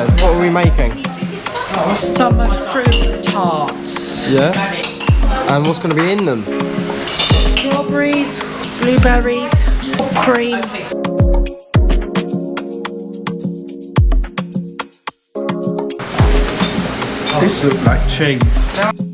What are we making? Summer fruit tarts. Yeah? And what's going to be in them? Strawberries, blueberries, cream. This looks like cheese.